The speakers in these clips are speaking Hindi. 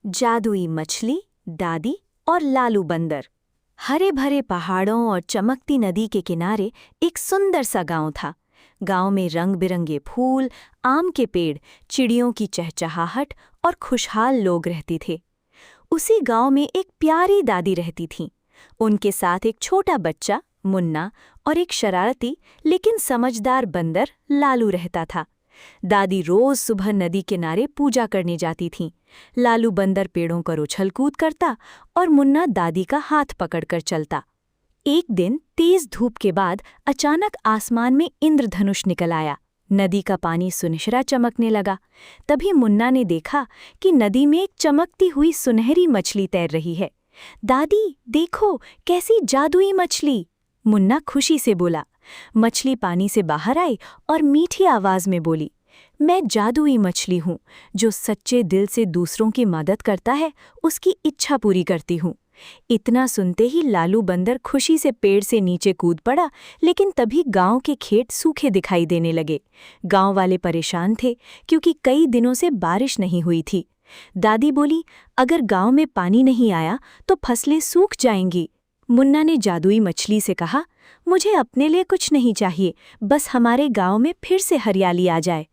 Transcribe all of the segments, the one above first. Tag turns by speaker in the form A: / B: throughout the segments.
A: जादुई मछली, दादी और लालू बंदर। हरे भरे पहाड़ों और चमकती नदी के किनारे एक सुंदर सा गांव था। गांव में रंग बिरंगे फूल, आम के पेड़, चिड़ियों की चहचहाहट और खुशहाल लोग रहते थे। उसी गांव में एक प्यारी दादी रहती थीं। उनके साथ एक छोटा बच्चा मुन्ना और एक शरारती लेकिन समझदार बंदर लालू रहता था। दादी रोज सुबह नदी किनारे पूजा करने जाती थीं। लालू बंदर पेड़ों पर उछल कूद करता और मुन्ना दादी का हाथ पकड़कर चलता। एक दिन तेज धूप के बाद अचानक आसमान में इंद्रधनुष निकल आया। नदी का पानी सुनहरा चमकने लगा। तभी मुन्ना ने देखा कि नदी में एक चमकती हुई सुनहरी मछली तैर रही है। दादी देखो, कैसी जादुई मछली! मुन्ना खुशी से बोला। मछली पानी से बाहर आई और मीठी आवाज में बोली, मैं जादुई मछली हूँ जो सच्चे दिल से दूसरों की मदद करता है, उसकी इच्छा पूरी करती हूँ। इतना सुनते ही लालू बंदर खुशी से पेड़ से नीचे कूद पड़ा, लेकिन तभी गांव के खेत सूखे दिखाई देने लगे। गांव वाले परेशान थे क्योंकि कई दिनों से बारिश नहीं हुई थी। दादी बोली, अगर गांव में पानी नहीं आया तो फसलें सूख जाएंगी। मुन्ना ने जादुई मछली से कहा, मुझे अपने लिए कुछ नहीं चाहिए, बस हमारे गांव में फिर से हरियाली आ जाए।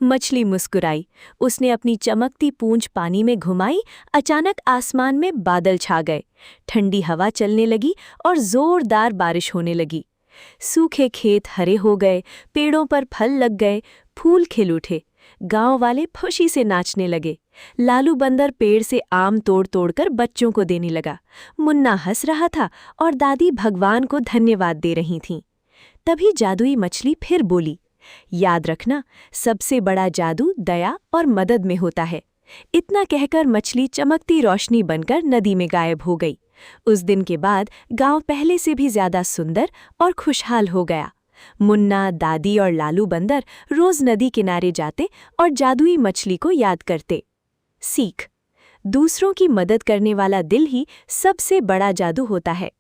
A: मछली मुस्कुराई। उसने अपनी चमकती पूंछ पानी में घुमाई। अचानक आसमान में बादल छा गए। ठंडी हवा चलने लगी और जोरदार बारिश होने लगी। सूखे खेत हरे हो गए, पेड़ों पर फल लग गए, फूल खिल उठे। गांव वाले खुशी से नाचने लगे। लालू बंदर पेड़ से आम तोड़ तोड़कर बच्चों को देने लगा। मुन्ना हंस रहा था और दादी भगवान को धन्यवाद दे रही थीं। तभी जादुई मछली फिर बोली, याद रखना, सबसे बड़ा जादू दया और मदद में होता है। इतना कहकर मछली चमकती रोशनी बनकर नदी में गायब हो गई। उस दिन के बाद गांव पहले से भी ज्यादा सुंदर और खुशहाल हो गया। मुन्ना, दादी और लालू बंदर रोज नदी किनारे जाते और जादुई मछली को याद करते। सीख: दूसरों की मदद करने वाला दिल ही सबसे बड़ा जादू होता है।